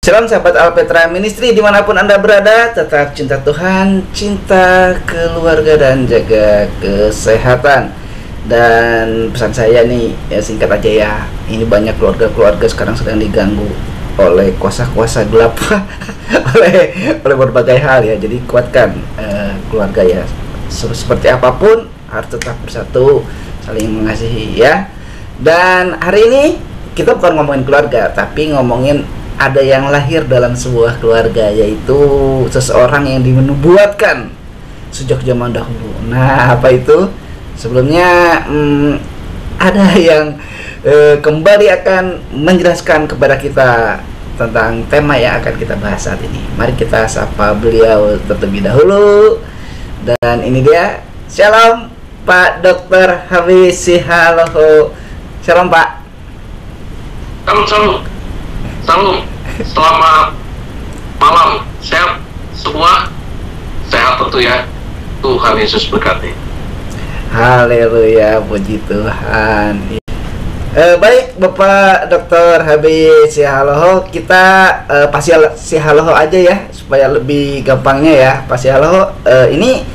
Shalom sahabat Alpetra Ministry dimanapun Anda berada, tetap cinta Tuhan, cinta keluarga dan jaga kesehatan. Dan pesan saya nih, ya singkat aja ya, ini banyak keluarga-keluarga sekarang sedang diganggu oleh kuasa-kuasa gelap oleh berbagai hal ya. Jadi kuatkan keluarga ya, seperti apapun harus tetap bersatu, saling mengasihi ya. Dan hari ini kita bukan ngomongin keluarga, tapi ngomongin ada yang lahir dalam sebuah keluarga, yaitu seseorang yang dinubuatkan sejak zaman dahulu. Nah, apa itu? Sebelumnya ada yang kembali akan menjelaskan kepada kita tentang tema yang akan kita bahas saat ini. Mari kita sapa beliau terlebih dahulu. Dan ini dia, Shalom Pak Dr. Habib Sihaloho. Shalom Pak. Salam. Selamat malam. Sehat semua? Sehat tentu ya. Tuhan Yesus berkati. Haleluya, puji Tuhan. Baik Bapak Dr. Habib Sihaloho, kita Pak Sihaloho aja ya, supaya lebih gampangnya ya. Pak Sihaloho, ini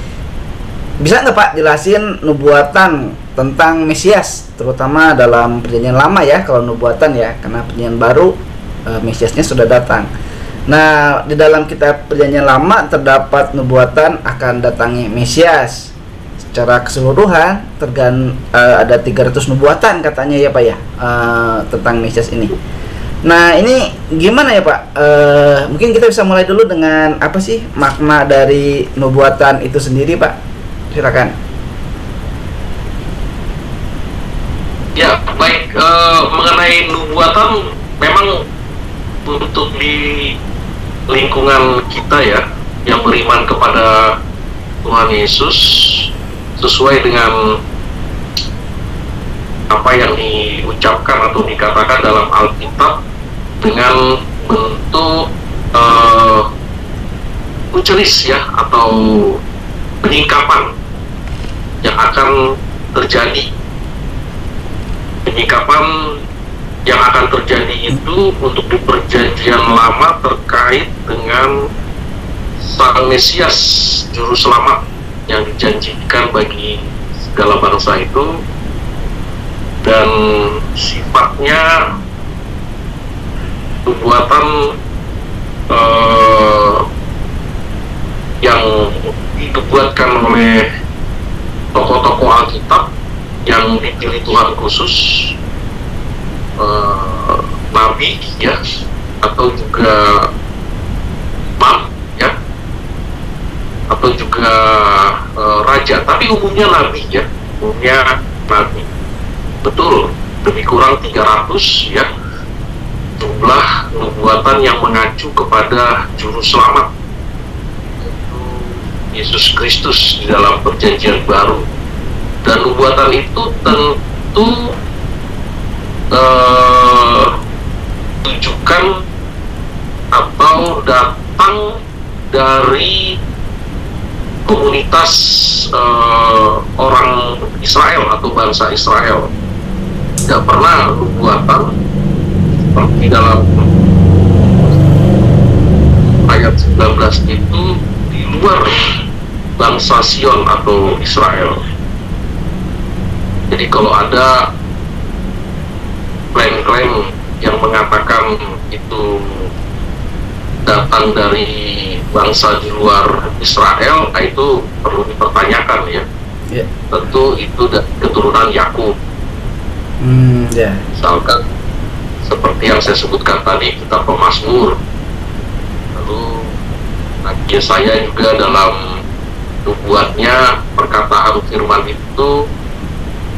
bisa nggak Pak jelasin nubuatan tentang Mesias, terutama dalam perjanjian lama ya, kalau nubuatan ya, karena perjanjian baru Mesiasnya sudah datang. Nah, di dalam kitab perjanjian lama terdapat nubuatan akan datangnya Mesias. Secara keseluruhan ada 300 nubuatan katanya ya Pak ya, tentang Mesias ini. Nah, ini gimana ya Pak? Mungkin kita bisa mulai dulu dengan apa sih makna dari nubuatan itu sendiri Pak? Silakan. Ya, baik. Mengenai nubuatan, memang untuk di lingkungan kita ya, yang beriman kepada Tuhan Yesus, sesuai dengan apa yang diucapkan atau dikatakan dalam Alkitab, dengan bentuk futuris ya, atau penyingkapan yang akan terjadi. Penyingkapan yang akan terjadi itu untuk di perjanjian lama terkait dengan Sang Mesias, Juru Selamat yang dijanjikan bagi segala bangsa itu, dan sifatnya nubuatan yang dibuatkan oleh tokoh-tokoh Alkitab yang dipilih Tuhan khusus, nabi ya, atau juga imam ya, atau juga raja, tapi umumnya nabi ya, umumnya nabi. Betul, lebih kurang 300 ya jumlah nubuatan yang mengacu kepada Juru Selamat, Yesus Kristus di dalam perjanjian baru. Dan nubuatan itu tentu tujukan atau datang dari komunitas orang Israel atau bangsa Israel. Tidak pernah nubuatan seperti dalam ayat 19 itu di luar bangsa Sion atau Israel. Jadi kalau ada klaim-klaim yang mengatakan itu datang dari bangsa di luar Israel, itu perlu dipertanyakan ya. Yeah. Tentu itu keturunan Yakub. Misalkan seperti yang saya sebutkan tadi, kitab Pemazmur. Lalu Nabi Yesaya juga dalam nubuatnya, perkataan firman itu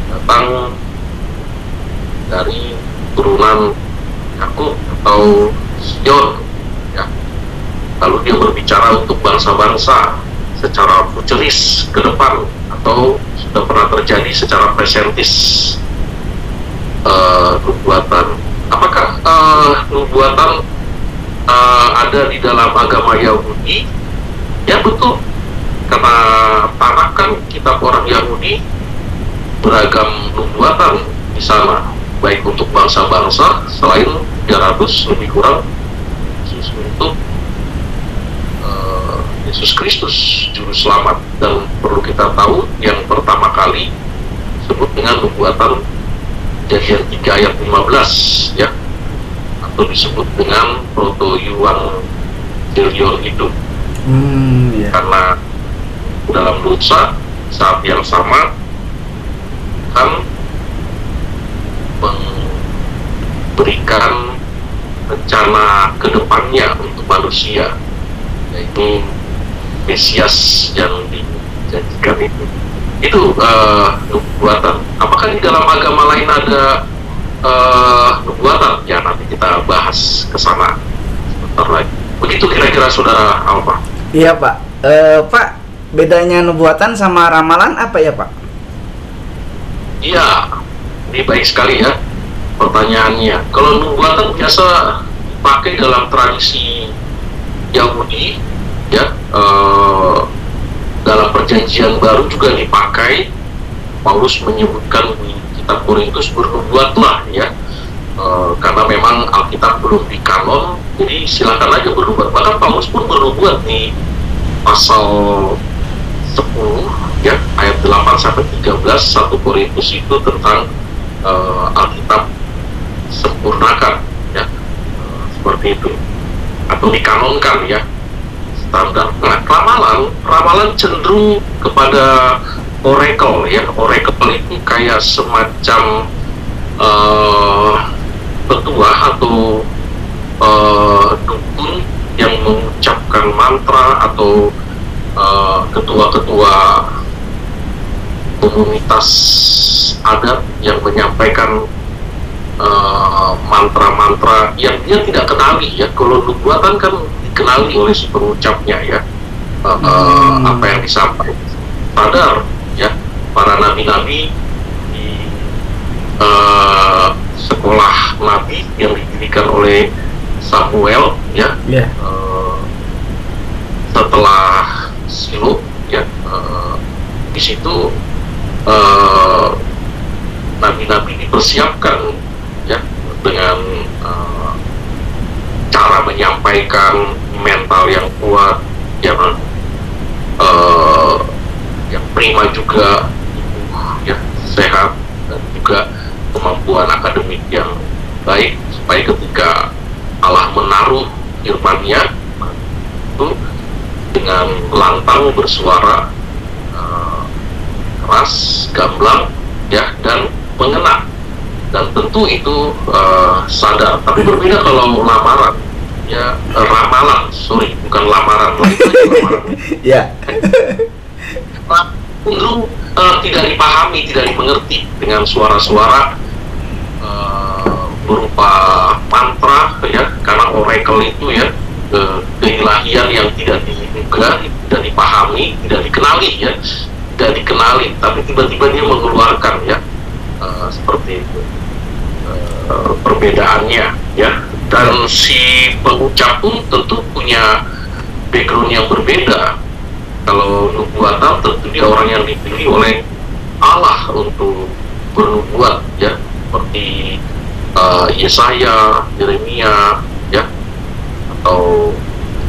datang dari turunan Yakub atau Sion ya. Lalu dia berbicara untuk bangsa-bangsa secara futuris ke depan, atau sudah pernah terjadi secara presentis. Nubuatan, apakah nubuatan ada di dalam agama Yahudi? Ya betul, karena Tanakh kan kitab orang Yahudi, beragam nubuatan di sana, baik untuk bangsa-bangsa selain 300 lebih kurang khusus untuk Yesus Kristus juru selamat. Dan perlu kita tahu yang pertama kali disebut dengan nubuatan Kejadian 3 ayat 15 ya, atau disebut dengan proto-evangelion itu. Karena dalam dosa saat yang sama kan memberikan rencana kedepannya untuk manusia, yaitu Mesias yang dijanjikan itu nubuatan. Apakah di dalam agama lain ada nubuatan? Ya, nanti kita bahas ke sana sebentar lagi. Begitu kira-kira Saudara Alfa. Iya Pak. Pak, bedanya nubuatan sama ramalan apa ya Pak? Iya, ini baik sekali ya pertanyaannya. Kalau nubuatan biasa dipakai dalam tradisi Yahudi ya, dalam perjanjian baru juga dipakai. Paulus menyebutkan di kitab Korintus, bernubuatlah ya, karena memang Alkitab belum dikanon, jadi silakan aja bernubuat. Bahkan Paulus pun bernubuat di pasal 10 ya, ayat 8-13 1 Korintus itu tentang Alkitab sempurnakan ya, seperti itu, atau dikanonkan ya, standar. Nah, ramalan cenderung kepada oracle ya. Oracle itu kayak semacam petua atau dukun yang mengucapkan mantra, atau ketua-ketua komunitas adat yang menyampaikan mantra-mantra yang dia tidak kenali ya. Kalau nubuatan kan dikenali oleh si pengucapnya ya, apa yang disampaikan. Sadar ya, para nabi-nabi di sekolah nabi yang didirikan oleh Samuel ya, setelah Silo ya, di situ nabi-nabi dipersiapkan ya dengan cara menyampaikan, mental yang kuat, yang prima juga, ya sehat, dan juga kemampuan akademik yang baik, supaya ketika Allah menaruh firman-Nya itu dengan lantang bersuara keras, gamblang ya, dan mengena. Dan tentu itu sadar. Tapi berbeda kalau lamaran ya, ramalan, sorry, bukan lamaran. Ya. Cenderung tidak dipahami, tidak dimengerti dengan suara-suara berupa mantra ya, karena oracle itu ya, keilahian yang tidak diduga, tidak dipahami, tidak dikenali ya, tidak dikenali, tapi tiba-tiba dia mengeluarkan ya, seperti itu perbedaannya ya. Dan si pengucap pun tentu punya background yang berbeda. Kalau nubuatan tentu dia orang yang dipilih oleh Allah untuk bernubuat ya, seperti Yesaya, Yeremia ya, atau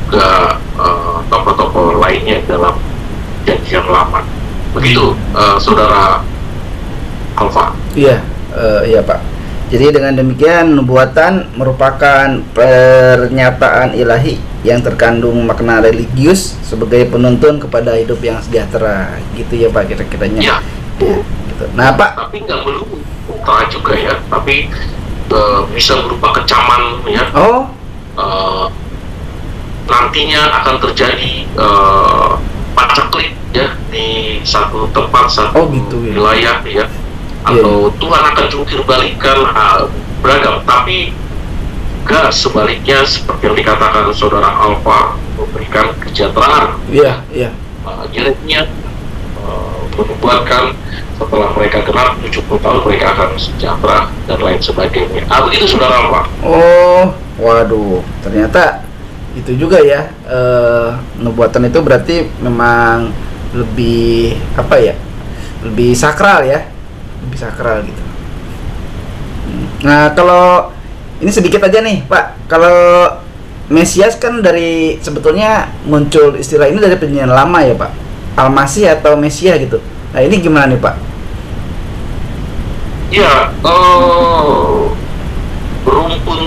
juga tokoh-tokoh lainnya dalam Perjanjian Lama. Begitu Saudara Alfa. Iya, iya Pak. Jadi dengan demikian nubuatan merupakan pernyataan ilahi yang terkandung makna religius sebagai penuntun kepada hidup yang sejahtera, gitu ya Pak, kira-kiranya. Ya. Ya, gitu. Nah Pak. Tapi nggak melulu putra juga ya, tapi bisa berupa kecaman ya. Oh. Nantinya akan terjadi paceklik ya di satu tempat, satu gitu, ya. wilayah ya. Atau Tuhan akan jungkir balikan beragam, tapi juga sebaliknya seperti yang dikatakan Saudara Alfa, memberikan kesejahteraan. Iya, iya. Yeremia menubuatkan setelah mereka genap 70 tahun mereka akan sejahtera dan lain sebagainya. Begitu Saudara Alfa. Oh, waduh, ternyata itu juga ya, nubuatan itu berarti memang lebih apa ya, lebih sakral ya, lebih sakral gitu. Nah kalau ini sedikit aja nih Pak, kalau Mesias kan dari sebetulnya muncul istilah ini dari perjanjian lama ya Pak, Al-Masih atau Mesias gitu. Nah ini gimana nih Pak? Ya, berumpun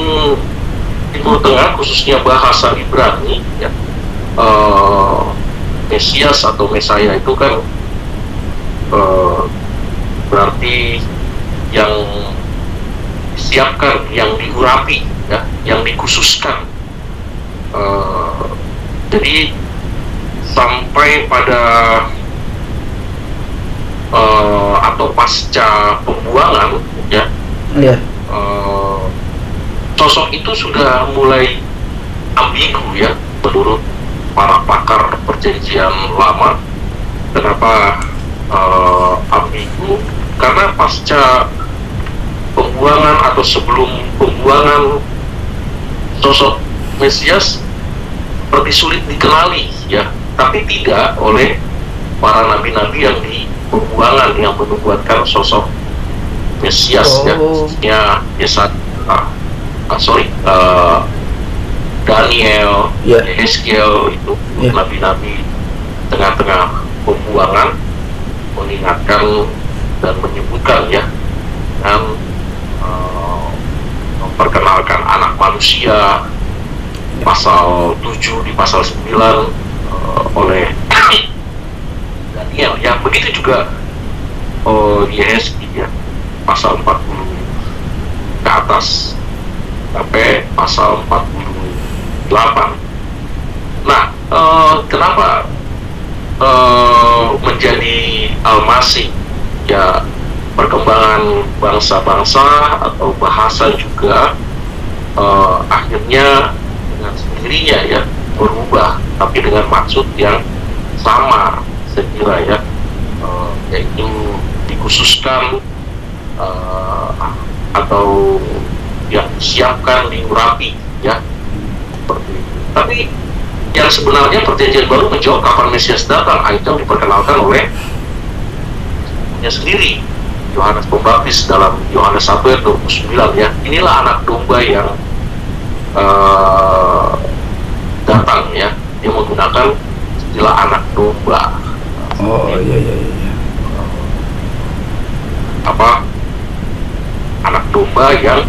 Timur Tengah khususnya bahasa Ibrani ya, Mesias atau Mesaya itu kan berarti yang disiapkan, yang diurapi ya, yang dikhususkan. Jadi sampai pada atau pasca pembuangan ya, sosok itu sudah mulai ambigu ya menurut para pakar perjanjian lama. Kenapa ambigu? Karena pasca pembuangan atau sebelum pembuangan, sosok Mesias seperti sulit dikenali ya, tapi tidak oleh para nabi-nabi yang di pembuangan yang menubuatkan sosok Mesias ya. Daniel, Ezekiel itu nabi-nabi tengah-tengah pembuangan mengingatkan dan menyebutkan ya, dan memperkenalkan anak manusia, pasal 7 di pasal 9 oleh Daniel ya. Begitu juga Yehezkiel ya, pasal 40 ke atas sampai pasal 48. Nah, kenapa menjadi Al-Masih ya, perkembangan bangsa-bangsa atau bahasa juga akhirnya dengan sendirinya ya berubah, tapi dengan maksud yang sama saya kira ya, yaitu dikhususkan atau yang disiapkan, diurapi ya, seperti itu. Tapi yang sebenarnya perjanjian baru menjawab kapan Mesias datang, itu yang diperkenalkan oleh sendiri Yohanes Pembaptis dalam Yohanes 1 ayat 29 ya. Inilah anak domba yang datang ya, yang menggunakan istilah anak domba. Iya. Anak domba yang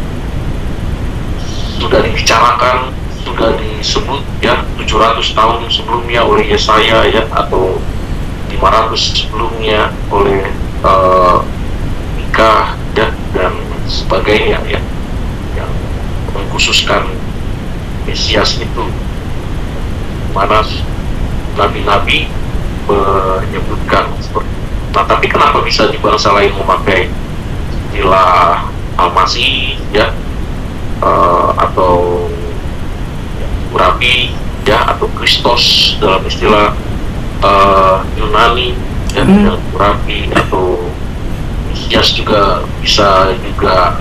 sudah dibicarakan, sudah disebut ya 700 tahun sebelumnya oleh Yesaya ya, atau 500 sebelumnya oleh Mika ya, dan sebagainya ya, yang mengkhususkan Mesias itu, mana nabi-nabi menyebutkan seperti itu. Nah, tapi kenapa bisa di bangsa lain memakai istilah Al-Masih ya, atau Urapi ya, atau Kristos dalam istilah Yunani ya, yang Urapi, atau Mesias juga bisa juga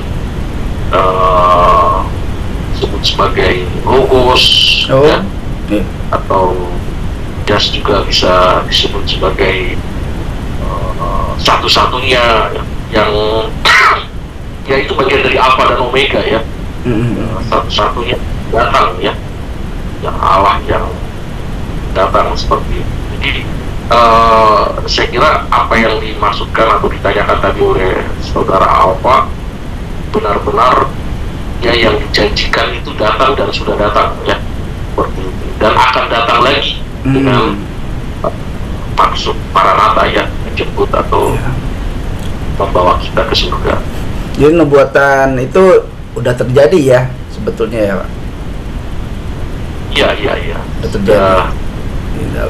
disebut sebagai Logos ya, atau Mesias juga bisa disebut sebagai satu-satunya yang ya itu bagian dari Alpha dan Omega ya, satu-satunya datang ya, yang Allah yang datang seperti itu. Jadi saya kira apa yang dimaksudkan atau ditanyakan tadi oleh saudara Alpha benar-benar ya, yang dijanjikan itu datang dan sudah datang ya, seperti itu, dan akan datang lagi dengan maksud Maranatha ya, menjemput atau membawa kita ke surga. Jadi nubuatan itu udah terjadi ya sebetulnya ya Pak? Iya. Udah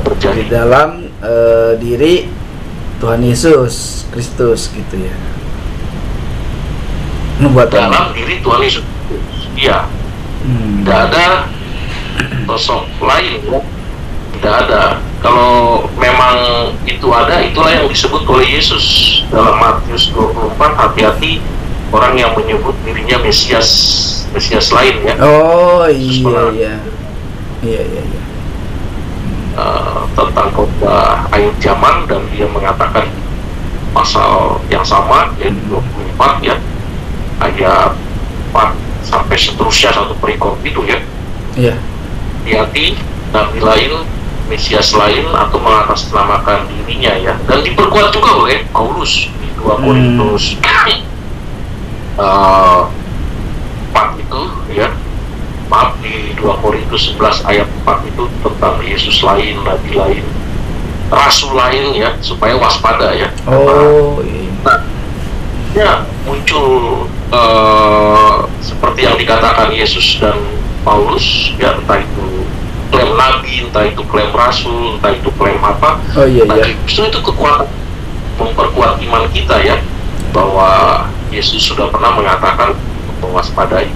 terjadi di dalam diri Tuhan Yesus Kristus gitu ya. Nubuatan dalam diri Tuhan Yesus, iya. Tidak ada sosok lain ya. Tidak ada. Kalau memang itu ada, itulah yang disebut oleh Yesus dalam Matius 24, hati-hati orang yang menyebut dirinya Mesias lain ya. Iya. Tentang khotbah akhir zaman, dan dia mengatakan pasal yang sama yaitu 24 ya, ayat 4 sampai seterusnya, satu perikop itu ya. hati-hati, nabi lain, Mesias lain, atau mengatasnamakan dirinya ya. Dan diperkuat juga oleh Paulus di 2 Korintus 4 itu ya, maaf, di 2 Korintus 11 ayat 4 itu tentang Yesus lain, nabi lain, rasul lain ya, supaya waspada ya. Nah, ya muncul seperti yang dikatakan Yesus dan Paulus ya, entah itu klaim nabi, entah itu klaim rasul, entah itu klaim apa. Nah, justru itu kekuatan memperkuat iman kita ya, bahwa Yesus sudah pernah mengatakan mewaspadai.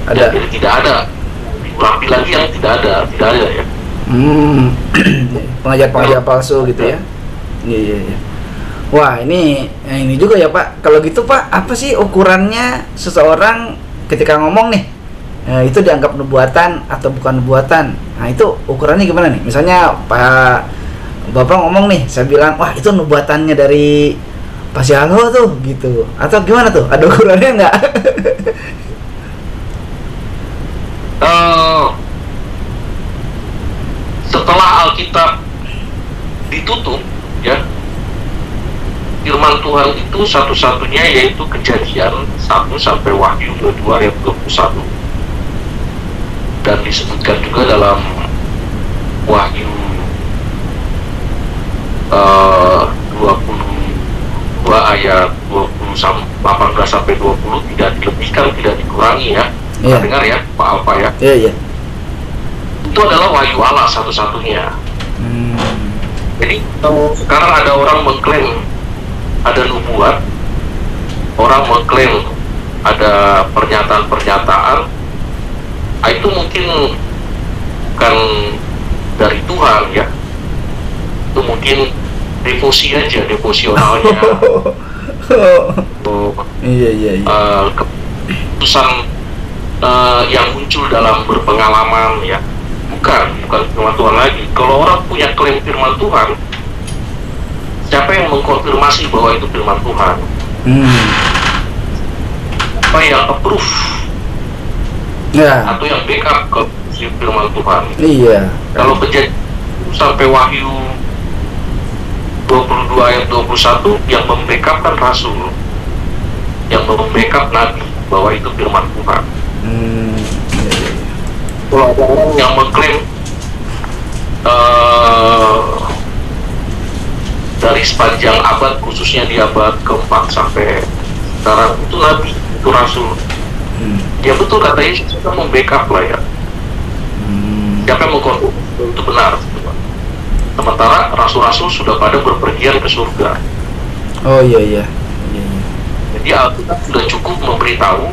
Jadi tidak ada diurapi lagi yang tidak ada ya. Pengajar palsu gitu ya. Iya. Wah, ini juga ya Pak. Kalau gitu Pak, apa sih ukurannya seseorang ketika ngomong nih? Itu dianggap nubuatan atau bukan nubuatan? Nah, itu ukurannya gimana nih? Misalnya Bapak ngomong nih, saya bilang, wah itu nubuatannya dari Pak Syahlo tuh gitu. Atau gimana tuh? Ada ukurannya nggak? Setelah Alkitab ditutup ya, firman Tuhan itu satu-satunya yaitu Kejadian 1 sampai Wahyu 22 ayat 21, dan disebutkan juga dalam Wahyu 22 ayat 18 sampai 20, tidak dilebihkan, tidak dikurangi ya. Dengar ya Pak Alfa ya. Iya. Itu adalah wahyu Allah satu-satunya. Jadi sekarang ada orang mengklaim ada nubuat, orang mengklaim ada pernyataan-pernyataan, itu mungkin bukan dari Tuhan ya, itu mungkin devosi aja, devosionalnya. Iya. Keputusan yang muncul dalam berpengalaman ya, bukan firman Tuhan lagi. Kalau orang punya klaim firman Tuhan, siapa yang mengkonfirmasi bahwa itu firman Tuhan? Apa yang approve atau yang backup ke firman Tuhan? Iya. Kalau Kejadian sampai Wahyu 22 ayat 21, yang membackup kan rasul, yang membackup nabi bahwa itu firman Tuhan. Kalau ada orang yang mengklaim dari sepanjang abad, khususnya di abad keempat sampai sekarang, itu nabi, itu rasul. Ya betul kata Yesus, kita membackup lah ya. Siapa yang mengkonfirmasi itu benar? Sementara rasul-rasul sudah pada berpergian ke surga. Iya. Jadi Alkitab sudah cukup memberitahu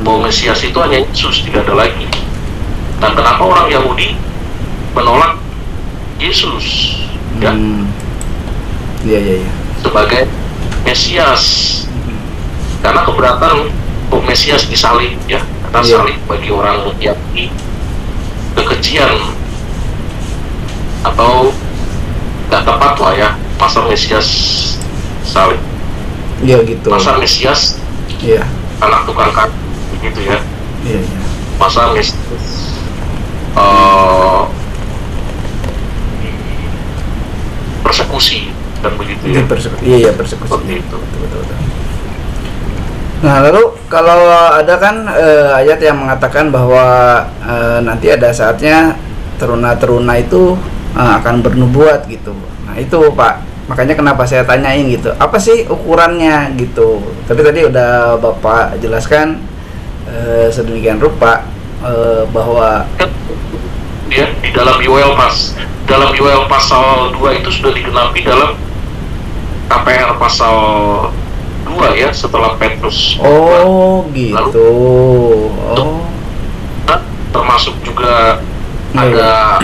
bahwa Mesias itu hanya Yesus, tidak ada lagi. Dan kenapa orang Yahudi menolak Yesus ya? Iya. Sebagai Mesias, karena keberatan Mesias disalib ya, karena salib bagi orang Yahudi kekejian, atau nggak tepat lah ya, masa Mesias salib. Iya gitu. Masa Mesias anak tukang kayu gitu ya. Iya. Masa Mesias persekusi dan begitu ya. Iya, persekusi. Seperti itu. Betul. Nah, lalu kalau ada kan ayat yang mengatakan bahwa nanti ada saatnya teruna-teruna itu akan bernubuat gitu. Nah, itu Pak, makanya kenapa saya tanyain gitu, apa sih ukurannya gitu. Tapi tadi udah Bapak jelaskan sedemikian rupa bahwa ya, di dalam Yoel pasal 2 itu sudah digenapi dalam KPR pasal 2 ya, setelah Petrus. Gitu. Termasuk juga ada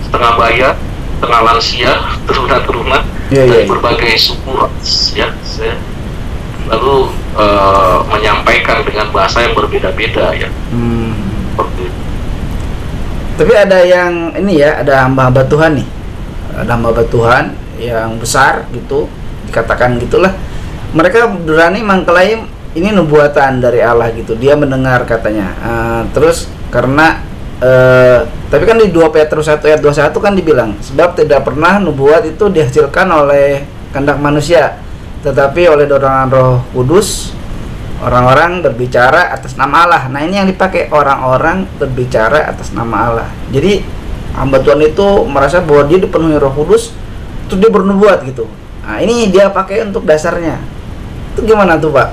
setengah bayar, setengah lansia, teruna-teruna dari berbagai suku ras ya. Lalu menyampaikan dengan bahasa yang berbeda-beda ya. Seperti itu. Tapi ada yang ini ya, ada hamba-hamba Tuhan nih, ada hamba Tuhan yang besar gitu, dikatakan gitulah, mereka berani mengklaim ini nubuatan dari Allah gitu. Dia mendengar katanya, terus karena Tapi kan di 2 Petrus 1 ayat 21 kan dibilang, sebab tidak pernah nubuat itu dihasilkan oleh kehendak manusia, tetapi oleh dorongan Roh Kudus orang-orang berbicara atas nama Allah. Nah, ini yang dipakai, orang-orang berbicara atas nama Allah. Jadi hamba Tuhan itu merasa bahwa dia dipenuhi Roh Kudus, terus dia bernubuat gitu. Nah, ini dia pakai untuk dasarnya. Itu gimana tuh, Pak?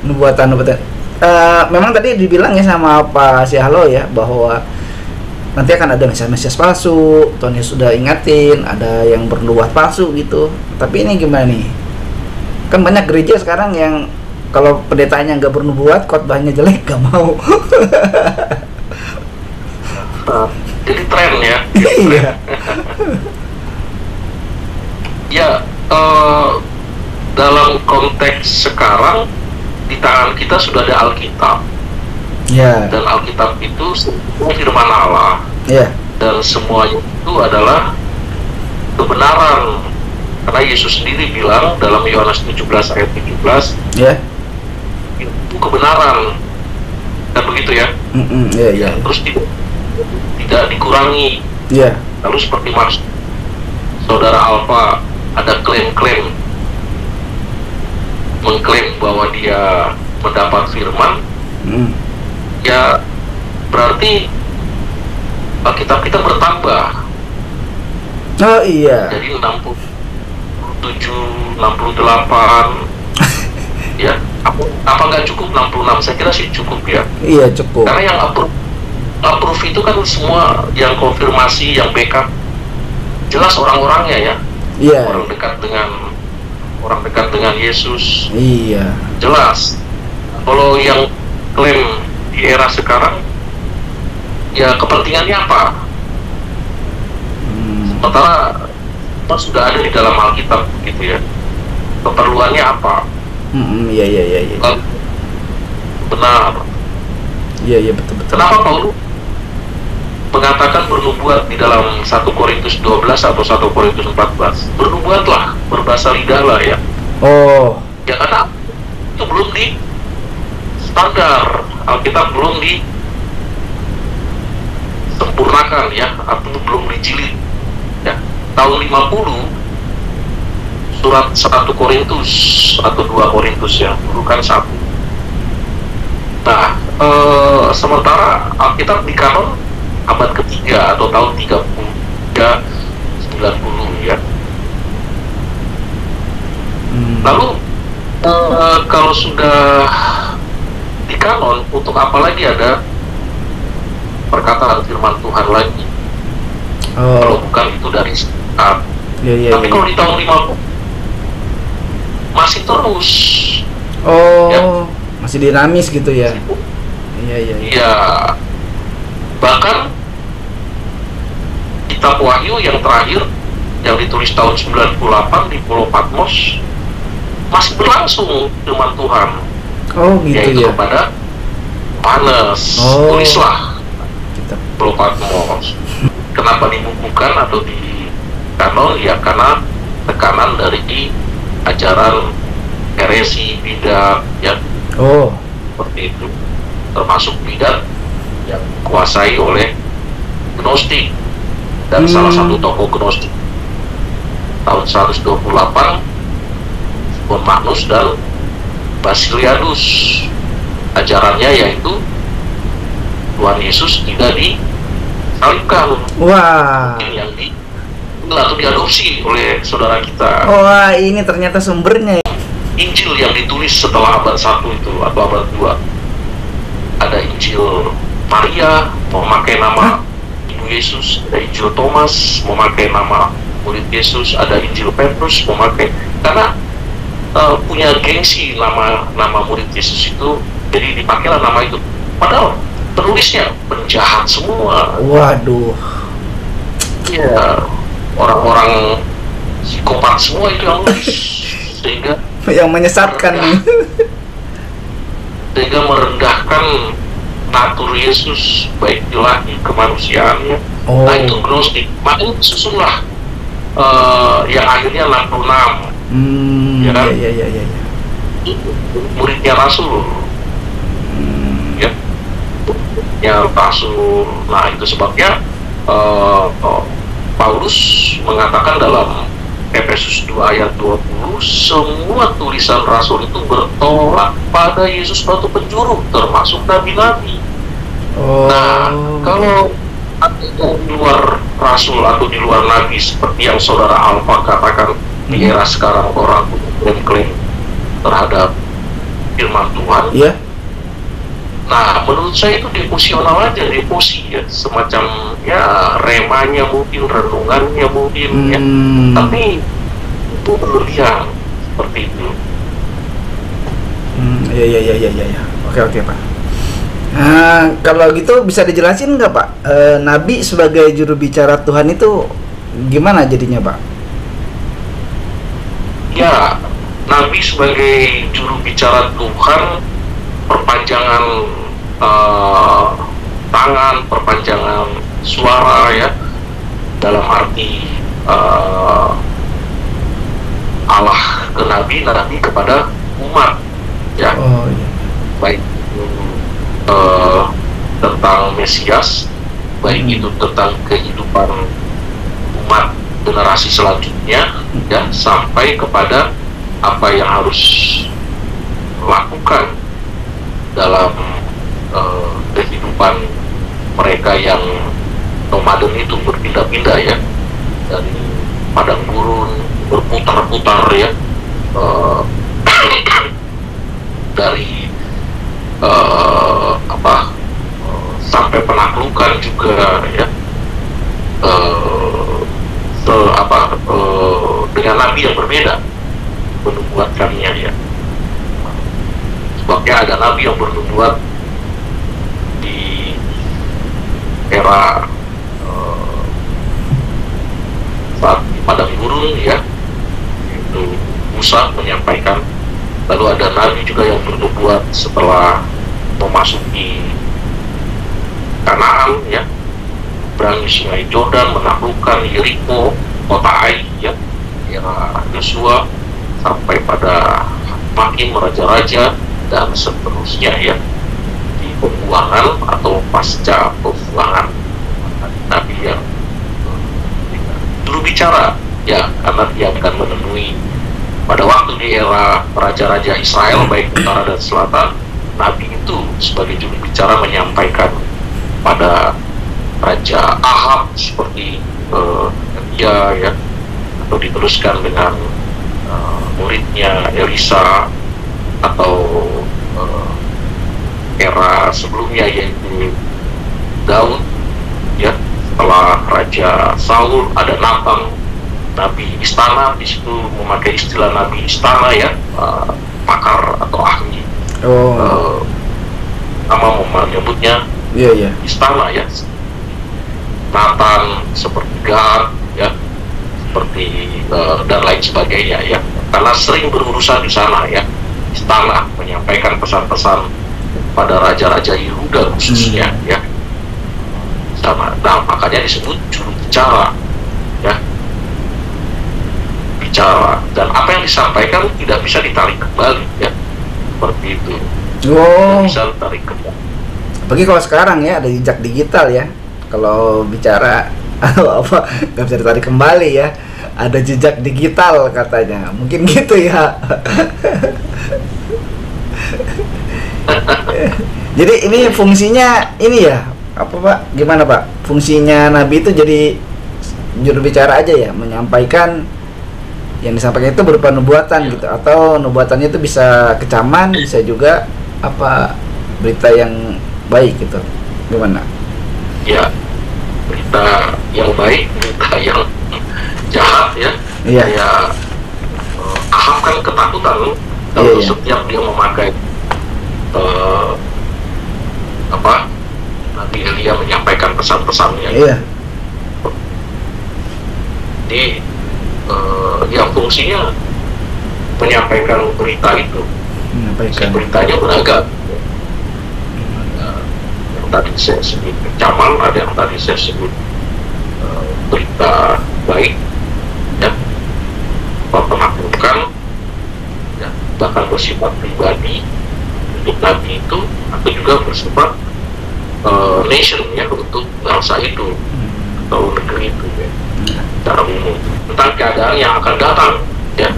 Nubuatan. Memang tadi dibilang ya sama Pak Syahlo ya, bahwa nanti akan ada mesias palsu. Tuhan Yesus sudah ingatin, ada yang bernubuat palsu gitu. Tapi ini gimana nih? Kan banyak gereja sekarang yang kalau pendetanya nggak bernubuat, khotbahnya jelek, gak mau. Jadi tren ya. Iya. Ya, dalam konteks sekarang di tangan kita sudah ada Alkitab. Ya. Dan Alkitab itu semua firman Allah. Ya. Dan semuanya itu adalah kebenaran. Karena Yesus sendiri bilang dalam Yohanes 17 ayat 17, ya, itu kebenaran. Dan begitu ya. Ya. Terus tidak dikurangi. Ya. Lalu seperti saudara Alfa ada klaim-klaim mengklaim bahwa dia mendapat firman, ya berarti Alkitab kita bertambah. Oh iya. Jadi 67, 68 ya, apa nggak cukup 66? Saya kira sih cukup ya. Iya, cukup. Karena yang approve itu kan semua yang konfirmasi, yang backup jelas orang-orangnya ya. Iya. Orang dekat dengan Yesus. Iya. Jelas. Kalau yang klaim di era sekarang, ya kepentingannya apa? Sementara sudah ada di dalam Alkitab gitu ya. Keperluannya apa? Iya. Benar. Iya, betul. Kenapa Paulus mengatakan bernubuat di dalam 1 Korintus 12 atau 1 Korintus 14? Bernubuatlah, berbahasa lidah lah ya. Oh. Ya karena itu belum di standar, Alkitab belum disempurnakan ya, atau belum dijilid ya. Tahun 50 surat 1 Korintus atau 2 Korintus ya, bukan 1. Nah, sementara Alkitab di kanon abad ketiga atau tahun 30 90 ya. Lalu kalau sudah di kanon, untuk apa lagi ada perkataan firman Tuhan lagi? Kalau bukan itu dari saat. Tapi kalau di tahun 50 masih terus. Ya. Masih dinamis gitu ya. Iya. Bahkan kitab Wahyu yang terakhir yang ditulis tahun 98 di Pulau Patmos masih berlangsung firman Tuhan. Gitu yaitu ya. Kepada Yohanes, tulislah kitab Pulau Patmos. Kenapa dibukukan atau di kanon? Ya karena tekanan dari ajaran heresi, bidat ya. Seperti itu. Termasuk bidat yang dikuasai oleh Gnostik, dan salah satu tokoh Gnostik tahun 128 Bon Magnus dan Basiliadus. Ajarannya yaitu Tuhan Yesus tidak disalibkan. Yang lalu diadopsi oleh saudara kita. Ini ternyata sumbernya. Injil yang ditulis setelah abad 1 itu atau abad 2, ada Injil Maria memakai nama Ibu Yesus, ada Injil Thomas memakai nama murid Yesus, ada Injil Petrus memakai, karena punya gengsi nama murid Yesus itu, jadi dipakailah nama itu. Padahal penulisnya penjahat semua. Waduh. Ya, orang-orang psikopat semua itu yang nulis, sehingga yang menyesatkan nih. Sehingga merendahkan natur Yesus, baik ilahi kemanusiaannya. Nah itu Gnostik. Makanya susunlah yang akhirnya 66. Ya kan? Iya. Muridnya Rasul. Ya. rasul. Nah, itu sebabnya Paulus mengatakan dalam Efesus 2 ayat 20, semua tulisan rasul itu bertolak pada Yesus batu penjuru, termasuk nabi-nabi. Nah, kalau di luar rasul atau di luar nabi seperti yang saudara Alfa katakan di era sekarang, orang mengklaim terhadap firman Tuhan. Yeah. Nah, menurut saya itu devosional aja, devosi ya, semacam ya remanya mungkin, renungannya mungkin ya, tapi itu berlebihan seperti itu. Ya. Oke Pak. Kalau gitu bisa dijelasin nggak Pak, Nabi sebagai juru bicara Tuhan itu gimana jadinya Pak? Ya, Nabi sebagai juru bicara Tuhan, perpanjangan tangan, perpanjangan suara ya, dalam arti Allah ke Nabi, Nabi kepada umat ya. Baik tentang Mesias, baik itu tentang kehidupan umat generasi selanjutnya ya, sampai kepada apa yang harus lakukan dalam kehidupan mereka yang nomaden itu, berpindah-pindah ya, dari padang gurun berputar-putar ya, dari sampai penaklukan juga ya, dengan nabi yang berbeda menubuatkannya ya. Sebabnya ada nabi yang bernubuat di era saat di padang gurun ya, itu Musa menyampaikan. Lalu ada nabi juga yang bernubuat setelah memasuki Kanaan ya, berangi sungai Jordan, menaklukkan Yeriko, kota Ai ya, era Yosua, sampai pada Hakim, raja-raja dan seterusnya ya, di pembuangan atau pasca pembuangan nabi yang juru bicara ya, karena dia akan menemui pada waktu di era raja-raja Israel baik utara dan selatan, nabi itu sebagai juru bicara menyampaikan pada Raja Ahab seperti dia ya, atau diteruskan dengan muridnya Elisa, atau era sebelumnya yaitu Daud ya, setelah Raja Saul ada Nathan nabi istana, di situ memakai istilah nabi istana ya, pakar atau ahli, nama menyebutnya istana ya. Nathan seperti Gad ya, seperti dan lain sebagainya ya, karena sering berurusan di sana ya, istana, menyampaikan pesan-pesan pada raja-raja Yehuda khususnya ya, sama. Nah, makanya disebut juru bicara ya, bicara, dan apa yang disampaikan tidak bisa ditarik kembali ya, seperti itu. Tidak bisa ditarik kembali. Apalagi kalau sekarang ya ada jejak digital ya, kalau bicara atau apa nggak bisa ditarik kembali ya, ada jejak digital katanya, mungkin gitu ya. Jadi ini fungsinya ini ya, apa Pak, gimana Pak, fungsinya nabi itu jadi juru bicara aja ya, menyampaikan yang disampaikan itu berupa nubuatan gitu, atau nubuatannya itu bisa kecaman, bisa juga apa berita yang baik gitu, gimana? Ya, berita yang baik, berita yang jahat ya. Iya. Ya, Ahab kan ketakutan kalau setiap dia memakai Nabi Elia menyampaikan pesan-pesannya. Iya. Jadi yang fungsinya menyampaikan berita itu. Beritanya beragam. Tadi saya sebut kecaman, ada yang tadi saya sebut berita baik ya, penaklukan ya, bahkan bersifat pribadi untuk nabi itu, atau juga bersifat nation ya, untuk bangsa itu atau negeri itu ya, secara umum, tentang keadaan yang akan datang ya,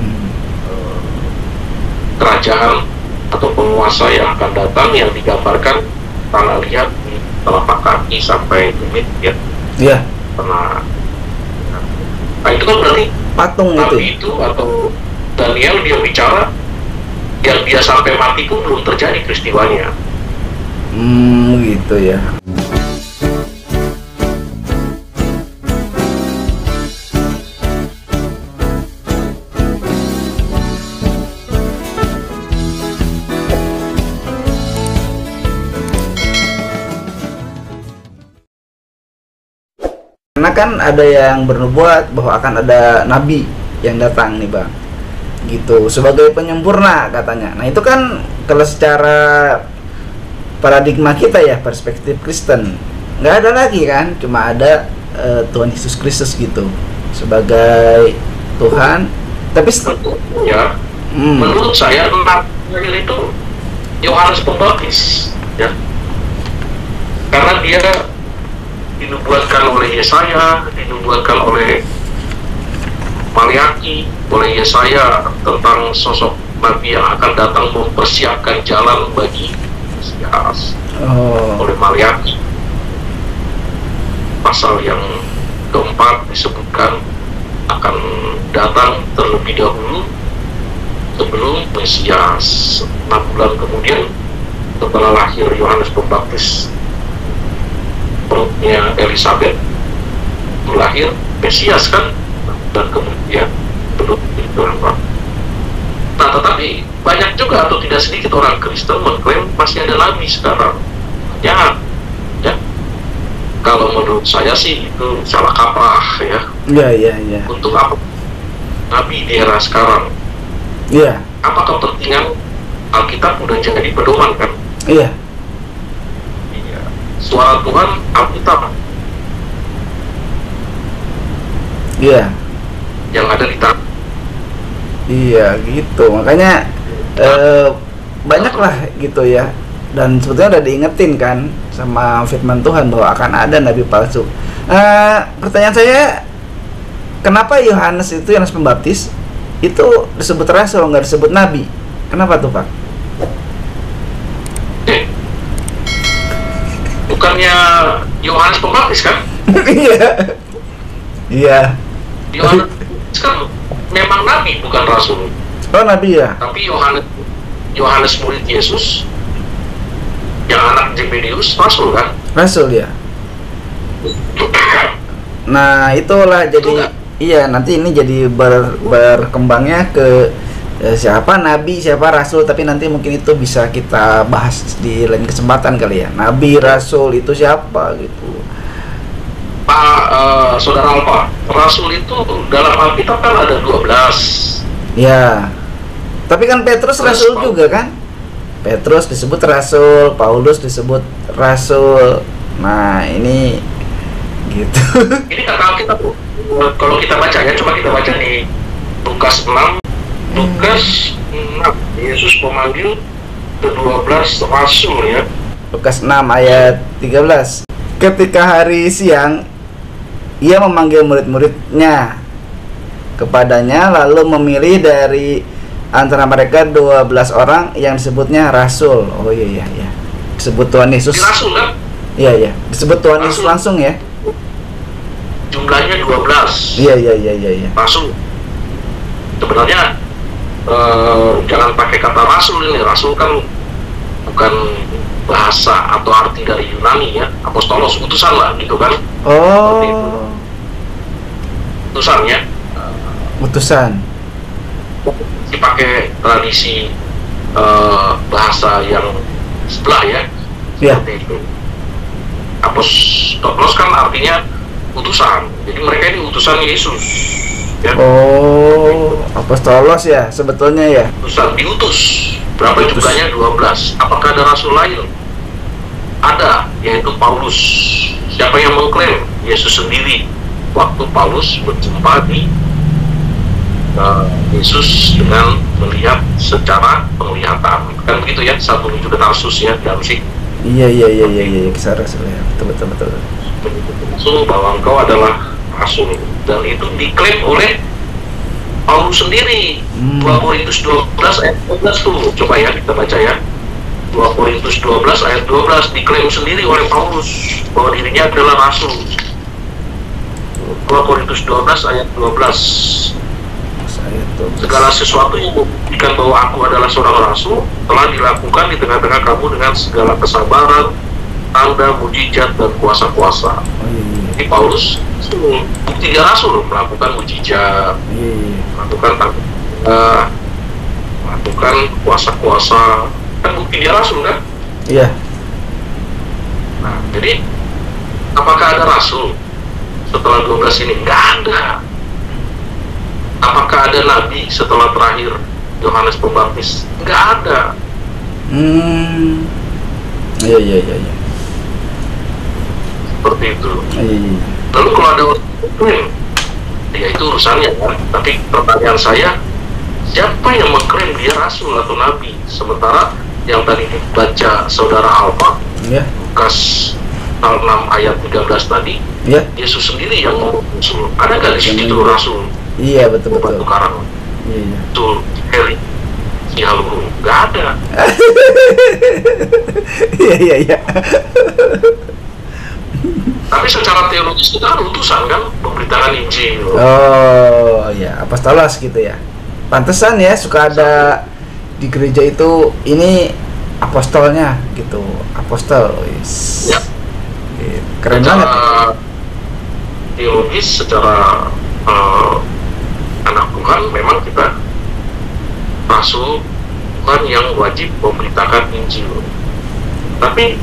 kerajaan atau penguasa yang akan datang yang digambarkan tanah liat di telapak kaki sampai tumit ya. Iya. Pernah. Nah itu kan berarti patung itu atau Daniel dia bicara yang dia sampai mati pun belum terjadi peristiwanya. Gitu ya. Karena kan ada yang bernubuat bahwa akan ada nabi yang datang nih bang, gitu, sebagai penyempurna katanya. Nah itu kan kalau secara paradigma kita ya, perspektif Kristen, nggak ada lagi kan, cuma ada Tuhan Yesus Kristus gitu sebagai Tuhan. Tapi ya, menurut saya nabi itu Yohanes Pembaptis ya, karena dia dinubuatkan oleh Yesaya, dinubuatkan oleh Maliaki, oleh Yesaya tentang sosok nabi yang akan datang mempersiapkan jalan bagi Mesias. Oleh Maliaki, pasal yang keempat disebutkan akan datang terlebih dahulu sebelum Mesias. 6 bulan kemudian setelah lahir Yohanes Pembaptis, perutnya Elizabeth lahir Mesias kan, dan kemudian belum itu apa. Nah tetapi banyak juga atau tidak sedikit orang Kristen mengklaim masih ada nabi sekarang. Ya kalau menurut saya sih itu salah kaprah ya. Iya. Untuk apa nabi di era sekarang? Iya. Apa kepentingan Alkitab udah jadi pedoman kan? Iya. Suara Tuhan Alkitab. Iya. Yang ada di tanah. Iya gitu, makanya banyak lah gitu ya. Dan sebetulnya udah diingetin kan sama firman Tuhan bahwa akan ada nabi palsu. Pertanyaan saya, kenapa Yohanes itu, Yohanes Pembaptis itu disebut rasul, nggak disebut nabi? Kenapa tuh Pak? Bukannya Yohanes Pembaptis kan? Iya. Yohanes kan memang nabi, bukan rasul. Oh nabi ya. Tapi Yohanes murid Yesus yang anak Zebedius rasul kan? Rasul ya. Nah itulah jadi iya, nanti ini jadi berkembangnya ke siapa nabi, siapa rasul, tapi nanti mungkin itu bisa kita bahas di lain kesempatan kali ya. Nabi, rasul itu siapa gitu. Pak Saudara Alfa, rasul itu dalam Alkitab kan ada 12. Ya. Tapi kan Petrus rasul juga kan? Petrus disebut rasul, Paulus disebut rasul. Nah, ini gitu. Ini kata Alkitab kalau kita baca ya, coba kita baca di Lukas 6. Lukas 6, Yesus memanggil ke-12 rasul ya. Lukas 6 ayat 13. Ketika hari siang, ia memanggil murid-muridnya kepadanya, lalu memilih dari antara mereka 12 orang yang disebutnya rasul. Oh iya. Disebut Tuhan Yesus. Rasul kan? Iya. Disebut Tuhan Yesus langsung ya. Jumlahnya 12. Iya. Rasul. Sebenarnya jangan pakai kata rasul ini. Rasul kan bukan bahasa atau arti dari Yunani ya. Apostolos, utusan lah gitu kan. Oh. Utusan ya. Utusan. Dipakai tradisi bahasa yang sebelah ya. Seperti itu. Apostolos kan artinya utusan. Jadi mereka ini utusan Yesus. Ya. Oh, apostolos ya sebetulnya ya. Utusan, diutus. Berapa jumlahnya? 12. Apakah ada rasul lain? Ada, yaitu Paulus. Siapa yang mengklaim? Yesus sendiri. Waktu Paulus berjumpa di Yesus dengan melihat secara penglihatan, kan begitu ya, satu menuju ke Tarsus ya, Damsyik. Iya, kisah Rasul ya. Betul. Rasul bahwa engkau adalah Rasul, dan itu diklaim oleh Paulus sendiri. 2 Korintus 12 ayat 12 tuh, coba ya kita baca ya. 2 Korintus 12 ayat 12 diklaim sendiri oleh Paulus bahwa dirinya adalah Rasul. 2 Korintus 12 ayat 12. Segala sesuatu yang membuktikan bahwa aku adalah seorang rasul telah dilakukan di tengah-tengah kamu dengan segala kesabaran, tanda, mujizat, dan kuasa-kuasa. Jadi Paulus bukti dia rasul, melakukan mujizat, melakukan kuasa-kuasa, kan bukti dia rasul kan? Iya. Nah, jadi apakah ada rasul setelah 12 ini? Nggak ada. Apakah ada nabi setelah terakhir Yohanes Pembaptis? Nggak ada. Iya. Seperti itu. Iya. Lalu kalau ada orang ya itu urusannya kan. Tapi pertanyaan saya, siapa yang mengklaim dia rasul atau nabi? Sementara yang tadi dibaca saudara Alfa, Lukas 6 ayat 13 tadi, Yesus sendiri yang mau rasul. Ada nggak di situ rasul? Iya, betul. Batu karang. Iya. Betul, Heli. Cihaluru, nggak ada. Iya. Tapi secara teologis itu kan utusan kan, pemberitakan Injil. Oh, iya, apostolos gitu ya. Pantesan ya suka ada di gereja itu ini apostolnya gitu, apostol. Ya. Keren banget. Teologis secara anak Tuhan memang kita rasul Tuhan yang wajib memberitakan Injil. Tapi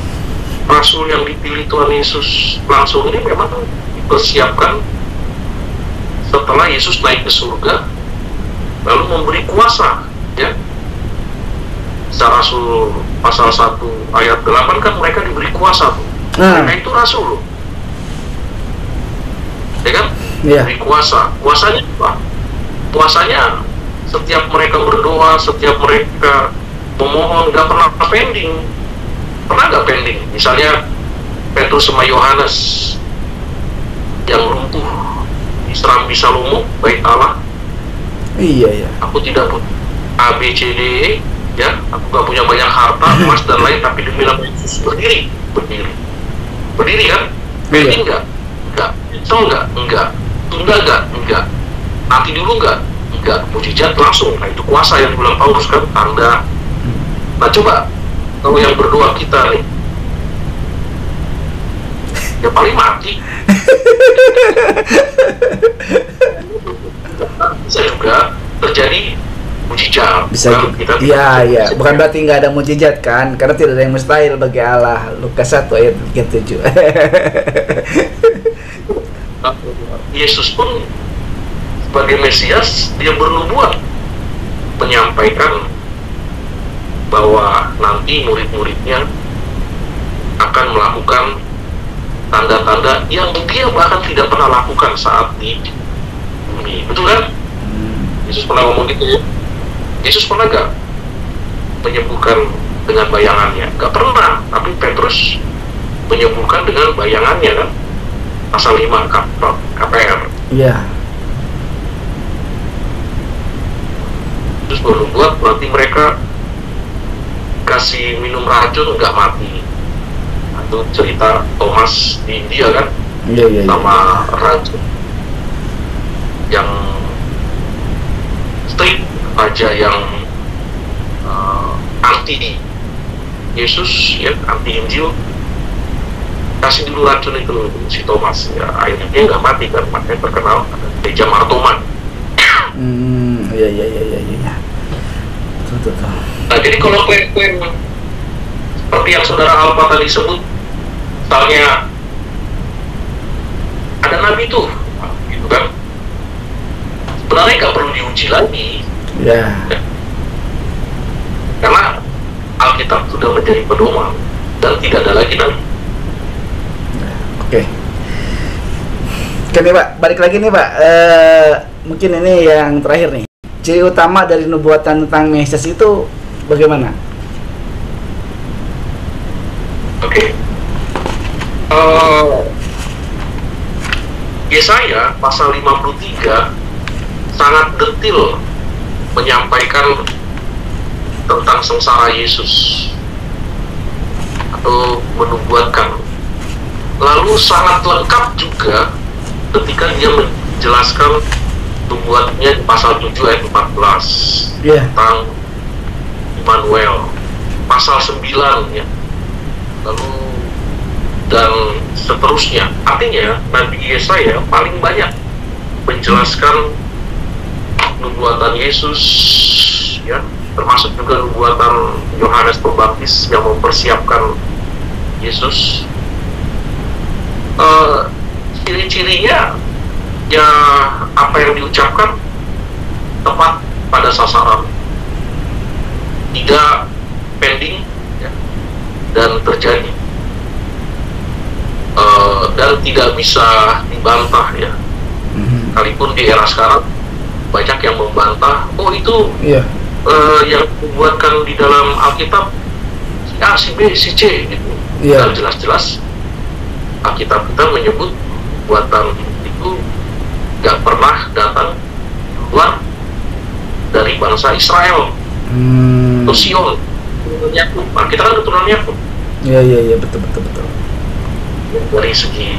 rasul yang dipilih Tuhan Yesus langsung ini memang dipersiapkan setelah Yesus naik ke surga lalu memberi kuasa ya. Secara Rasul pasal 1 ayat 8 kan mereka diberi kuasa tuh. Mereka itu rasul loh. Ya kan? Diberi kuasa. Kuasanya apa? Kuasanya setiap mereka berdoa, setiap mereka memohon, gak pernah pending. Pernah gak pending? Misalnya Petrus sama Yohanes yang lumpuh diseram bisa lumpuh, baik Allah. Iya. Aku tidak butuh A, B, C, D, E, ya. Aku gak punya banyak harta, emas dan lain, tapi demi nama Yesus berdiri kan? Pending gak? Enggak. Nyesel gak? Enggak. Tunda gak? Enggak. Nanti dulu gak? Enggak. Mujizat langsung. Nah itu kuasa yang dibilang Paulus kan, tanda. Nah coba kalau yang berdoa kita nih ya paling mati. Bisa juga terjadi mujizat. Bisa kita iya. Bukan berarti nggak ada mujizat kan, karena tidak ada yang mustahil bagi Allah. Lukas 1 ayat 37. Yesus pun sebagai Mesias dia bernubuat menyampaikan bahwa nanti murid-muridnya akan melakukan tanda-tanda yang dia bahkan tidak pernah lakukan saat di bumi. Betul kan? Yesus pernah ngomong gitu ya? Yesus pernah gak menyembuhkan dengan bayangannya? Gak pernah. Tapi Petrus menyembuhkan dengan bayangannya kan? Pasal 5 KPR. Iya. Terus baru buat berarti mereka kasih minum racun nggak mati. Itu cerita Thomas di India kan? Iya. Sama racun yang strict, raja yang anti Yesus ya, anti Injil, kasih dulu racun itu si Thomas ya, akhirnya dia nggak mati kan, makanya terkenal Gereja Martoman. Iya. Betul. Nah jadi kalau klaim-klaim seperti yang saudara Alfa tadi sebut, misalnya ada nabi tuh gitu kan, sebenarnya nggak perlu diuji lagi ya. Karena Alkitab sudah menjadi pedoman dan tidak ada lagi nabi. Oke nih Pak, balik lagi nih Pak, mungkin ini yang terakhir nih, ciri utama dari nubuatan tentang Mesias itu bagaimana? Oke. Yesaya pasal 53 sangat detail menyampaikan tentang sengsara Yesus atau menubuatkan. Lalu sangat lengkap juga ketika dia menjelaskan nubuatnya di pasal 7 ayat 14 tentang Immanuel, pasal 9 ya, lalu dan seterusnya. Artinya Nabi Yesaya paling banyak menjelaskan nubuatan Yesus ya, termasuk juga nubuatan Yohanes Pembaptis yang mempersiapkan Yesus. Ciri-cirinya ya, apa yang diucapkan tepat pada sasaran, tidak pending ya, dan terjadi, dan tidak bisa dibantah ya. Sekalipun di era sekarang banyak yang membantah, oh itu yang dibuatkan di dalam Alkitab si A, si B, si C gitu. Dan jelas-jelas Alkitab kita menyebut buatan itu gak pernah datang keluar dari bangsa Israel atau Sion, Yakub. Nah, kita kan keturunan Yakub. Iya, betul. Dari segi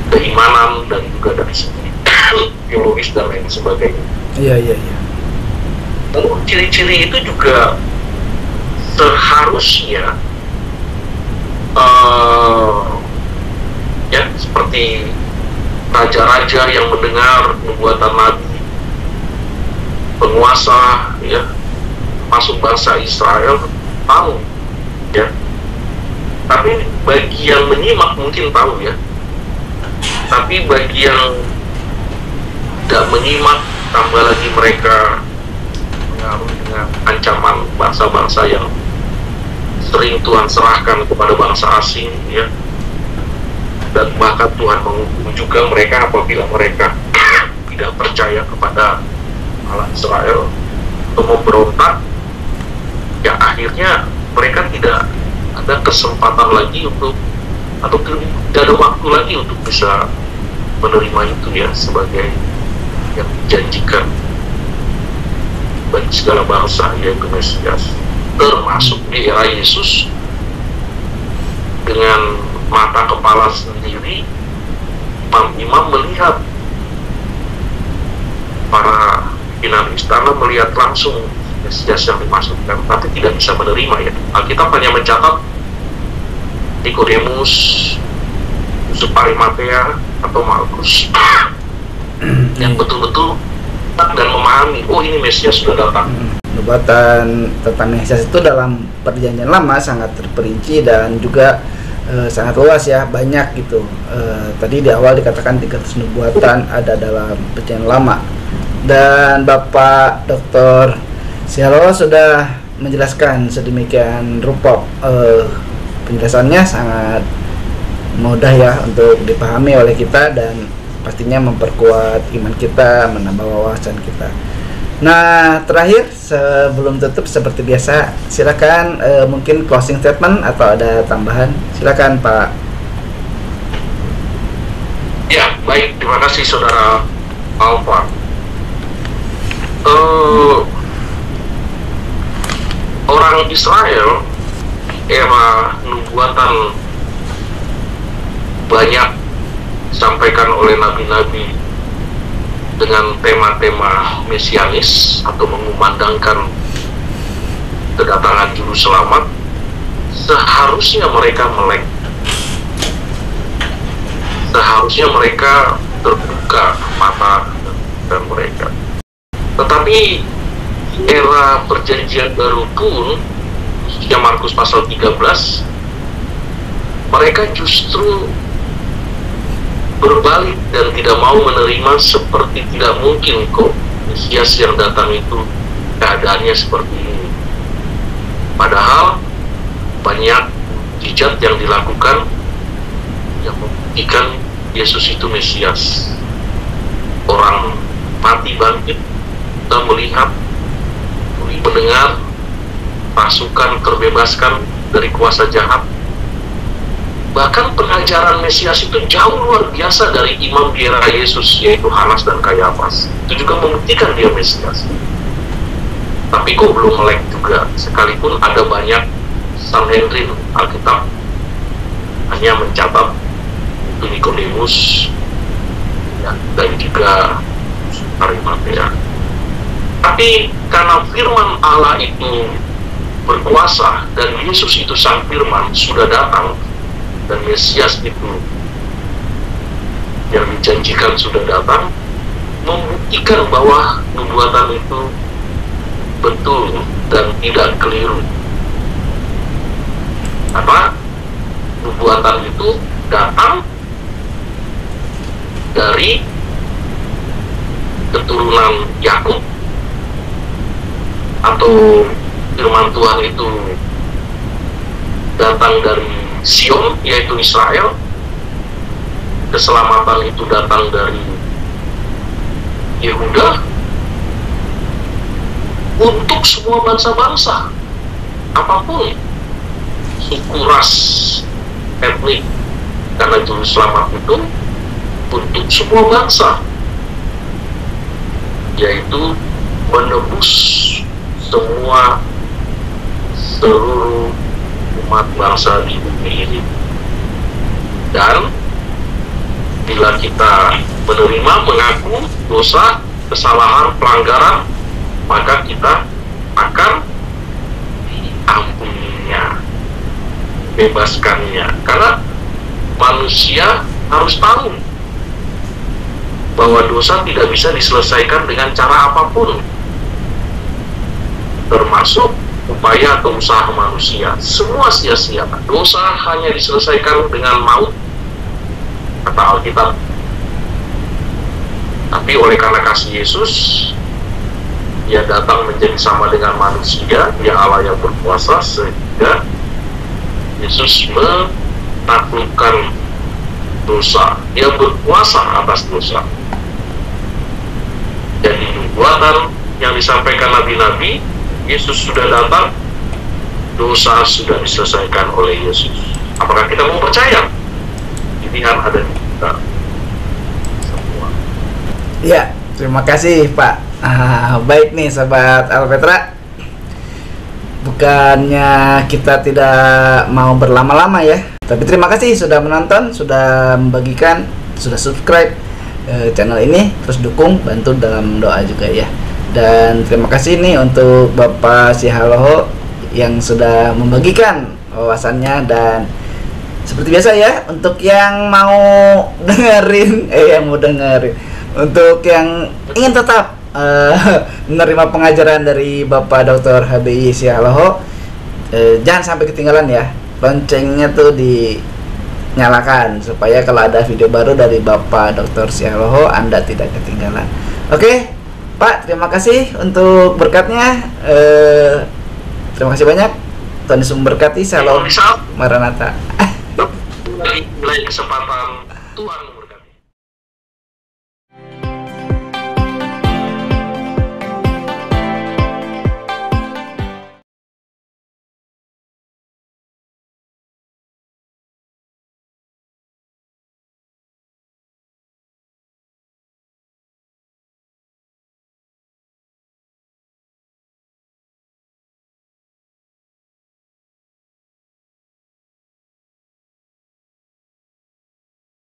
keimanan dan juga dari segi teologis dan lain sebagainya. Iya. Lalu ciri-ciri itu juga seharusnya ya, seperti raja-raja yang mendengar nubuatan Nabi, penguasa ya, masuk bangsa Israel tahu ya. Tapi bagi yang menyimak mungkin tahu ya, tapi bagi yang tidak menyimak, tambah lagi mereka mengaruhi dengan ancaman bangsa-bangsa yang sering Tuhan serahkan kepada bangsa asing ya, dan bahkan Tuhan menghukum juga mereka apabila mereka tidak percaya kepada Allah Israel atau memberontak ya. Akhirnya mereka tidak ada kesempatan lagi untuk, atau tidak ada waktu lagi untuk bisa menerima itu ya, sebagai yang dijanjikan bagi segala bangsa, yaitu Mesias. Termasuk di era Yesus, dengan mata kepala sendiri imam-imam melihat, para pimpinan istana melihat langsung Mesias yang dimaksudkan, tapi tidak bisa menerima ya. Alkitab hanya mencatat Nikodemus, Yusuf Arimatea atau Markus yang betul-betul dan memahami, oh ini Mesias sudah datang. Nubuatan tentang Mesias itu dalam Perjanjian Lama sangat terperinci dan juga sangat luas ya, banyak gitu. Tadi di awal dikatakan 300 nubuatan ada dalam Perjanjian Lama, dan Bapak Dr. Sialo sudah menjelaskan sedemikian rupa. Penjelasannya sangat mudah ya untuk dipahami oleh kita, dan pastinya memperkuat iman kita, menambah wawasan kita. Nah, terakhir sebelum tutup seperti biasa, silakan mungkin closing statement atau ada tambahan, silakan Pak. Ya, baik, terima kasih Saudara Alfa. Orang Israel era nubuatan banyak disampaikan oleh nabi-nabi dengan tema-tema mesianis atau mengumandangkan kedatangan juru selamat. Seharusnya mereka melek, seharusnya mereka terbuka mata dan mereka. Tetapi era Perjanjian Baru pun, khususnya Markus pasal 13, mereka justru berbalik dan tidak mau menerima, seperti tidak mungkin kok Mesias yang datang itu keadaannya seperti ini. Padahal banyak mukjizat yang dilakukan yang membuktikan Yesus itu Mesias. Orang mati bangkit, kita melihat, mendengar, pasukan terbebaskan, dari kuasa jahat. Bahkan pengajaran Mesias itu jauh luar biasa dari imam di era Yesus, yaitu Hanas dan Kayafas. Itu juga membuktikan dia Mesias. Tapi kok belum melek juga, sekalipun ada banyak Sanhedrin Alkitab hanya mencatat itu Nikodemus ya, dan juga Arimatea. Tapi karena firman Allah itu berkuasa dan Yesus itu sang firman sudah datang dan Mesias itu yang dijanjikan sudah datang, membuktikan bahwa nubuatan itu betul dan tidak keliru. Apa? Nubuatan itu datang dari keturunan Yakub, atau firman Tuhan itu datang dari Sion, yaitu Israel. Keselamatan itu datang dari Yehuda untuk semua bangsa-bangsa, apapun suku, ras, etnik, karena juru selamat itu untuk semua bangsa, yaitu menebus seluruh umat bangsa di bumi ini. Dan bila kita menerima, mengaku dosa, kesalahan, pelanggaran, maka kita akan diampuninya, bebaskannya. Karena manusia harus tahu bahwa dosa tidak bisa diselesaikan dengan cara apapun, termasuk upaya atau usaha manusia. Semua sia-sia. Dosa hanya diselesaikan dengan maut, kata Alkitab. Tapi oleh karena kasih Yesus, Dia datang menjadi sama dengan manusia, Dia Allah yang berkuasa, sehingga Yesus menaklukkan dosa. Dia berkuasa atas dosa. Jadi nubuatan yang disampaikan nabi-nabi, Yesus sudah datang, dosa sudah diselesaikan oleh Yesus. Apakah kita mau percaya? Pilihan ada di kita semua. Ya, terima kasih Pak. Baik nih sahabat Alpetra, bukannya kita tidak mau berlama-lama ya, tapi terima kasih sudah menonton, sudah membagikan, sudah subscribe channel ini, terus dukung, bantu dalam doa juga ya. Dan terima kasih nih untuk Bapak Sihaloho yang sudah membagikan wawasannya. Dan seperti biasa ya, untuk yang mau dengerin untuk yang ingin tetap menerima pengajaran dari Bapak Dr. HBI Sihaloho, jangan sampai ketinggalan ya, loncengnya tuh dinyalakan supaya kalau ada video baru dari Bapak Dr. Sihaloho Anda tidak ketinggalan. Oke Pak, terima kasih untuk berkatnya. Terima kasih banyak. Tuhan Yesus memberkati. Salam Maranatha. Lain kesempatan Tuhan